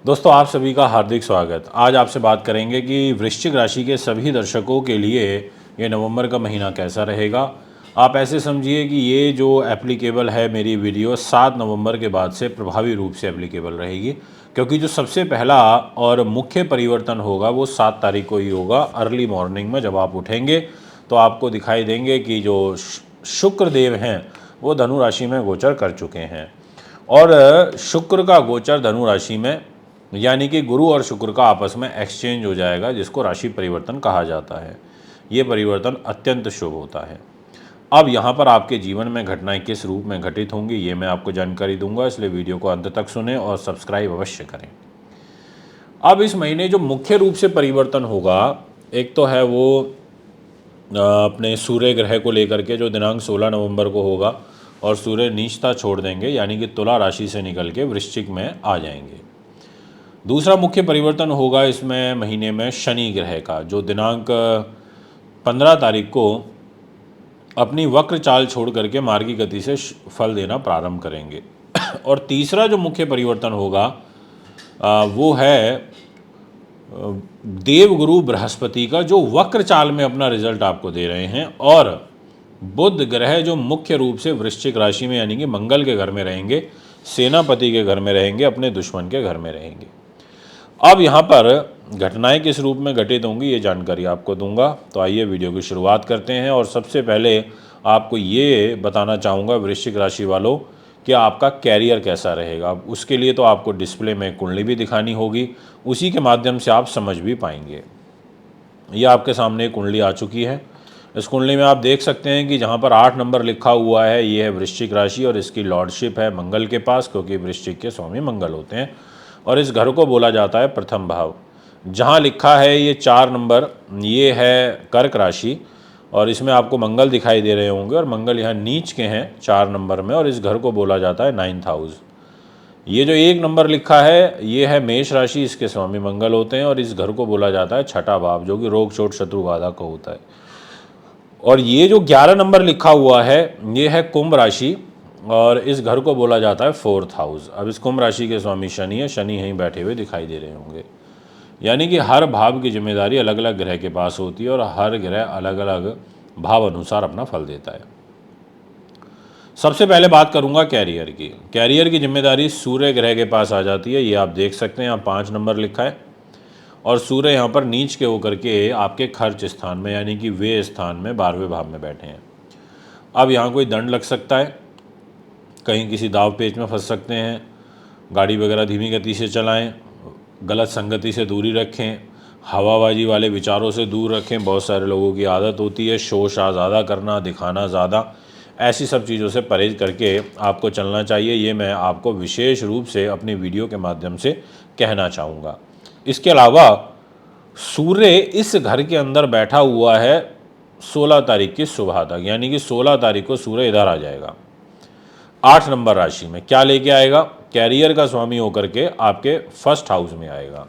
दोस्तों आप सभी का हार्दिक स्वागत। आज आपसे बात करेंगे कि वृश्चिक राशि के सभी दर्शकों के लिए ये नवंबर का महीना कैसा रहेगा। आप ऐसे समझिए कि ये जो एप्लीकेबल है मेरी वीडियो 7 नवंबर के बाद से प्रभावी रूप से एप्लीकेबल रहेगी, क्योंकि जो सबसे पहला और मुख्य परिवर्तन होगा वो 7 तारीख को ही होगा। अर्ली मॉर्निंग में जब आप उठेंगे तो आपको दिखाई देंगे कि जो शुक्र देव हैं वो धनु राशि में गोचर कर चुके हैं। और शुक्र का गोचर धनु राशि में यानी कि गुरु और शुक्र का आपस में एक्सचेंज हो जाएगा, जिसको राशि परिवर्तन कहा जाता है। ये परिवर्तन अत्यंत शुभ होता है। अब यहाँ पर आपके जीवन में घटनाएं किस रूप में घटित होंगी ये मैं आपको जानकारी दूंगा, इसलिए वीडियो को अंत तक सुनें और सब्सक्राइब अवश्य करें। अब इस महीने जो मुख्य रूप से परिवर्तन होगा, एक तो है वो अपने सूर्य ग्रह को लेकर के, जो दिनांक 16 नवंबर को होगा और सूर्य नीचता छोड़ देंगे, यानी कि तुला राशि से निकल के वृश्चिक में आ जाएंगे। दूसरा मुख्य परिवर्तन होगा इसमें महीने में शनि ग्रह का, जो दिनांक 15 तारीख को अपनी वक्र चाल छोड़ करके मार्गी गति से फल देना प्रारंभ करेंगे। और तीसरा जो मुख्य परिवर्तन होगा वो है देवगुरु बृहस्पति का, जो वक्र चाल में अपना रिजल्ट आपको दे रहे हैं। और बुध ग्रह जो मुख्य रूप से वृश्चिक राशि में यानी कि मंगल के घर में रहेंगे, सेनापति के घर में रहेंगे, अपने दुश्मन के घर में रहेंगे। अब यहाँ पर घटनाएं किस रूप में घटित होंगी ये जानकारी आपको दूंगा। तो आइए वीडियो की शुरुआत करते हैं। और सबसे पहले आपको ये बताना चाहूँगा वृश्चिक राशि वालों कि आपका कैरियर कैसा रहेगा। उसके लिए तो आपको डिस्प्ले में कुंडली भी दिखानी होगी, उसी के माध्यम से आप समझ भी पाएंगे। ये आपके सामने कुंडली आ चुकी है। इस कुंडली में आप देख सकते हैं कि जहाँ पर 8 नंबर लिखा हुआ है ये है वृश्चिक राशि और इसकी लॉर्डशिप है मंगल के पास, क्योंकि वृश्चिक के स्वामी मंगल होते हैं। और इस घर को बोला जाता है प्रथम भाव। जहाँ लिखा है ये 4 नंबर, ये है कर्क राशि और इसमें आपको मंगल दिखाई दे रहे होंगे और मंगल यहाँ नीच के हैं 4 नंबर में, और इस घर को बोला जाता है 9th हाउस। ये जो 1 नंबर लिखा है ये है मेष राशि, इसके स्वामी मंगल होते हैं और इस घर को बोला जाता है छठा भाव, जो कि रोग चोट शत्रु बाधा को होता है। और ये जो 11 नंबर लिखा हुआ है ये है कुंभ राशि और इस घर को बोला जाता है 4th हाउस। अब इस कुंभ राशि के स्वामी शनि है, शनि यहीं बैठे हुए दिखाई दे रहे होंगे। यानी कि हर भाव की जिम्मेदारी अलग अलग ग्रह के पास होती है और हर ग्रह अलग अलग भाव अनुसार अपना फल देता है। सबसे पहले बात करूंगा कैरियर की। कैरियर की जिम्मेदारी सूर्य ग्रह के पास आ जाती है। ये आप देख सकते हैं, यहाँ 5 नंबर लिखा है और सूर्य यहाँ पर नीच के होकर के आपके खर्च स्थान में यानी कि व्यय स्थान में 12वें भाव में बैठे हैं। अब यहाँ कोई दंड लग सकता है, कहीं किसी दाव पेच में फंस सकते हैं, गाड़ी वगैरह धीमी गति से चलाएं, गलत संगति से दूरी रखें, हवाबाजी वाले विचारों से दूर रखें। बहुत सारे लोगों की आदत होती है शो शाह ज़्यादा करना, दिखाना ज़्यादा, ऐसी सब चीज़ों से परहेज करके आपको चलना चाहिए। ये मैं आपको विशेष रूप से अपनी वीडियो के माध्यम से कहना चाहूँगा। इसके अलावा सूर्य इस घर के अंदर बैठा हुआ है 16 तारीख की सुबह तक, यानी कि 16 तारीख को सूर्य इधर आ जाएगा 8 नंबर राशि में। क्या लेके आएगा? कैरियर का स्वामी होकर के आपके 1st हाउस में आएगा,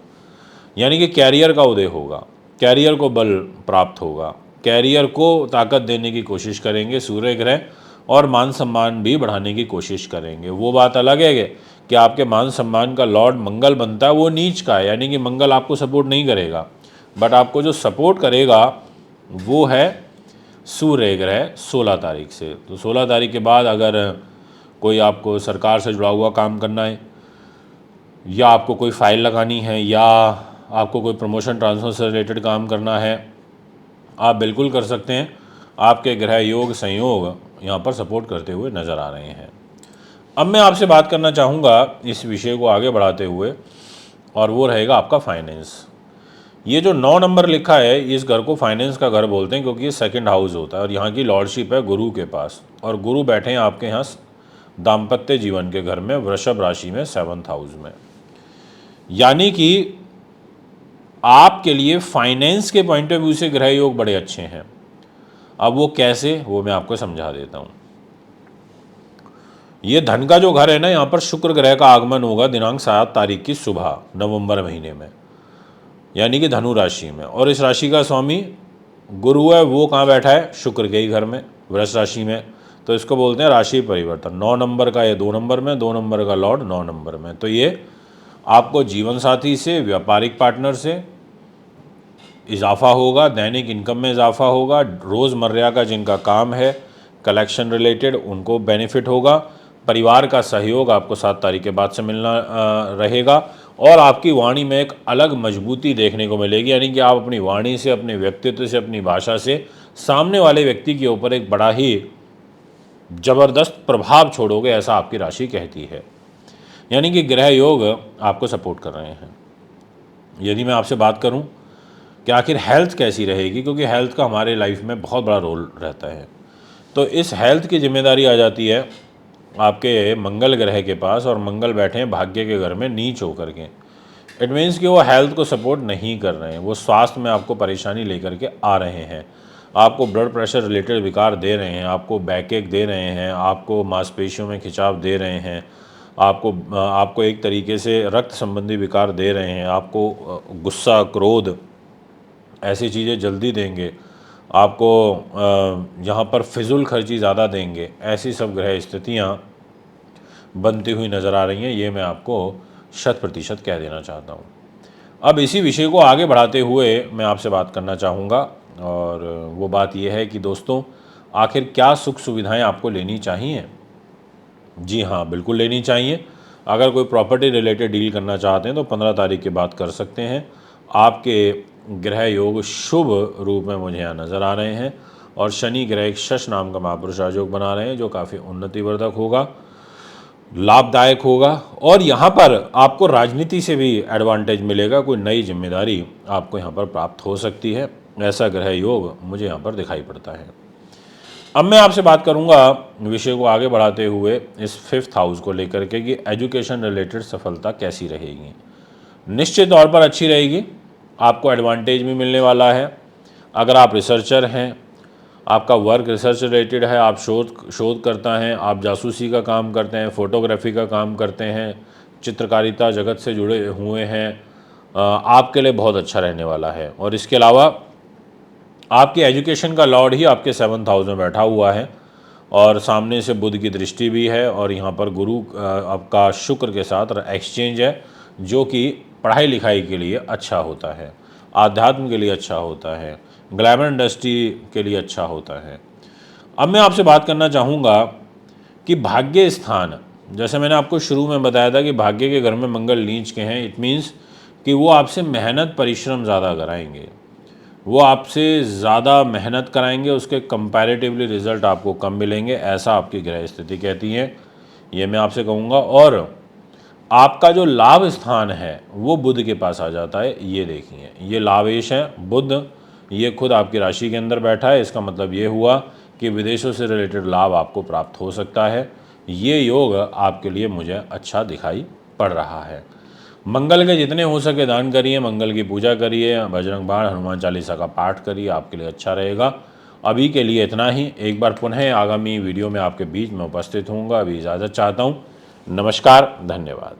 यानी कि कैरियर का उदय होगा, कैरियर को बल प्राप्त होगा, कैरियर को ताकत देने की कोशिश करेंगे सूर्य ग्रह और मान सम्मान भी बढ़ाने की कोशिश करेंगे। वो बात अलग है कि आपके मान सम्मान का लॉर्ड मंगल बनता है, वो नीच का है, यानी कि मंगल आपको सपोर्ट नहीं करेगा, बट आपको जो सपोर्ट करेगा वो है सूर्य ग्रह 16 तारीख से। तो 16 तारीख के बाद अगर कोई आपको सरकार से जुड़ा हुआ काम करना है या आपको कोई फाइल लगानी है या आपको कोई प्रमोशन ट्रांसफर से रिलेटेड काम करना है, आप बिल्कुल कर सकते हैं। आपके ग्रह योग संयोग यहाँ पर सपोर्ट करते हुए नज़र आ रहे हैं। अब मैं आपसे बात करना चाहूँगा इस विषय को आगे बढ़ाते हुए, और वो रहेगा आपका फाइनेंस। ये जो 9 नंबर लिखा है इस घर को फाइनेंस का घर बोलते हैं, क्योंकि ये 2nd हाउस होता है और यहाँ की लॉर्डशिप है गुरु के पास, और गुरु बैठे हैं आपके यहाँ दाम्पत्य जीवन के घर में वृषभ राशि में 7th हाउस में। यानी कि आपके लिए फाइनेंस के पॉइंट ऑफ व्यू से ग्रह योग बड़े अच्छे हैं। अब वो कैसे, वो मैं आपको समझा देता हूँ। ये धन का जो घर है ना, यहाँ पर शुक्र ग्रह का आगमन होगा दिनांक 7 तारीख की सुबह नवंबर महीने में, यानी कि धनु राशि में। और इस राशि का स्वामी गुरु है, वो कहाँ बैठा है? शुक्र के ही घर में, वृष राशि में। तो इसको बोलते हैं राशि परिवर्तन। 9 नंबर का ये 2 नंबर में, 2 नंबर का लॉर्ड 9 नंबर में। तो ये आपको जीवन साथी से, व्यापारिक पार्टनर से इजाफा होगा, दैनिक इनकम में इजाफा होगा, रोज़मर्रा का जिनका काम है कलेक्शन रिलेटेड उनको बेनिफिट होगा, परिवार का सहयोग आपको 7 तारीख के बाद से मिलना रहेगा और आपकी वाणी में एक अलग मजबूती देखने को मिलेगी, यानी कि आप अपनी वाणी से, अपने व्यक्तित्व से, अपनी भाषा से सामने वाले व्यक्ति के ऊपर एक बड़ा ही ज़बरदस्त प्रभाव छोड़ोगे, ऐसा आपकी राशि कहती है। यानी कि ग्रह योग आपको सपोर्ट कर रहे हैं। यदि मैं आपसे बात करूं कि आखिर हेल्थ कैसी रहेगी, क्योंकि हेल्थ का हमारे लाइफ में बहुत बड़ा रोल रहता है, तो इस हेल्थ की जिम्मेदारी आ जाती है आपके मंगल ग्रह के पास, और मंगल बैठे हैं भाग्य के घर में नीच होकर के। इट मीन्स कि वो हेल्थ को सपोर्ट नहीं कर रहे हैं, वो स्वास्थ्य में आपको परेशानी लेकर के आ रहे हैं, आपको ब्लड प्रेशर रिलेटेड विकार दे रहे हैं, आपको बैकएक दे रहे हैं, आपको मांसपेशियों में खिंचाव दे रहे हैं, आपको एक तरीके से रक्त संबंधी विकार दे रहे हैं, आपको गुस्सा, क्रोध, ऐसी चीज़ें जल्दी देंगे, आपको यहाँ पर फिजूल खर्ची ज़्यादा देंगे, ऐसी सब ग्रह स्थितियाँ बनती हुई नज़र आ रही हैं। ये मैं आपको 100% कह देना चाहता हूँ। अब इसी विषय को आगे बढ़ाते हुए मैं आपसे बात करना चाहूँगा, और वो बात यह है कि दोस्तों, आखिर क्या सुख सुविधाएं आपको लेनी चाहिए? जी हाँ, बिल्कुल लेनी चाहिए। अगर कोई प्रॉपर्टी रिलेटेड डील करना चाहते हैं तो 15 तारीख के बाद कर सकते हैं। आपके ग्रह योग शुभ रूप में मुझे यहाँ नज़र आ रहे हैं, और शनि ग्रह एक शश नाम का महापुरुष राजयोग बना रहे हैं, जो काफ़ी उन्नतिवर्धक होगा, लाभदायक होगा, और यहाँ पर आपको राजनीति से भी एडवांटेज मिलेगा, कोई नई जिम्मेदारी आपको यहाँ पर प्राप्त हो सकती है। ऐसा ग्रह योग मुझे यहाँ पर दिखाई पड़ता है। अब मैं आपसे बात करूंगा विषय को आगे बढ़ाते हुए इस 5th हाउस को लेकर के कि एजुकेशन रिलेटेड सफलता कैसी रहेगी। निश्चित तौर पर अच्छी रहेगी, आपको एडवांटेज भी मिलने वाला है। अगर आप रिसर्चर हैं, आपका वर्क रिसर्च रिलेटेड है, आप शोधकर्ता हैं, आप जासूसी का काम करते हैं, फोटोग्राफी का काम करते हैं, चित्रकारिता जगत से जुड़े हुए हैं, आपके लिए बहुत अच्छा रहने वाला है। और इसके अलावा आपकी एजुकेशन का लॉर्ड ही आपके 7th हाउस में बैठा हुआ है, और सामने से बुध की दृष्टि भी है, और यहाँ पर गुरु आपका शुक्र के साथ एक्सचेंज है, जो कि पढ़ाई लिखाई के लिए अच्छा होता है, आध्यात्म के लिए अच्छा होता है, ग्लैमर इंडस्ट्री के लिए अच्छा होता है। अब मैं आपसे बात करना चाहूँगा कि भाग्य स्थान, जैसे मैंने आपको शुरू में बताया था कि भाग्य के घर में मंगल नीच के हैं, इट मीन्स कि वो आपसे मेहनत परिश्रम ज़्यादा कराएंगे, वो आपसे ज़्यादा मेहनत कराएंगे, उसके कंपैरेटिवली रिज़ल्ट आपको कम मिलेंगे, ऐसा आपकी ग्रह स्थिति कहती है, ये मैं आपसे कहूँगा। और आपका जो लाभ स्थान है वो बुध के पास आ जाता है। ये देखिए, ये लाभेश है बुध, ये खुद आपकी राशि के अंदर बैठा है। इसका मतलब ये हुआ कि विदेशों से रिलेटेड लाभ आपको प्राप्त हो सकता है। ये योग आपके लिए मुझे अच्छा दिखाई पड़ रहा है। मंगल के जितने हो सके दान करिए, मंगल की पूजा करिए, बजरंग बाण, हनुमान चालीसा का पाठ करिए, आपके लिए अच्छा रहेगा। अभी के लिए इतना ही। एक बार पुनः आगामी वीडियो में आपके बीच में उपस्थित होऊंगा। अभी इजाज़त चाहता हूँ। नमस्कार, धन्यवाद।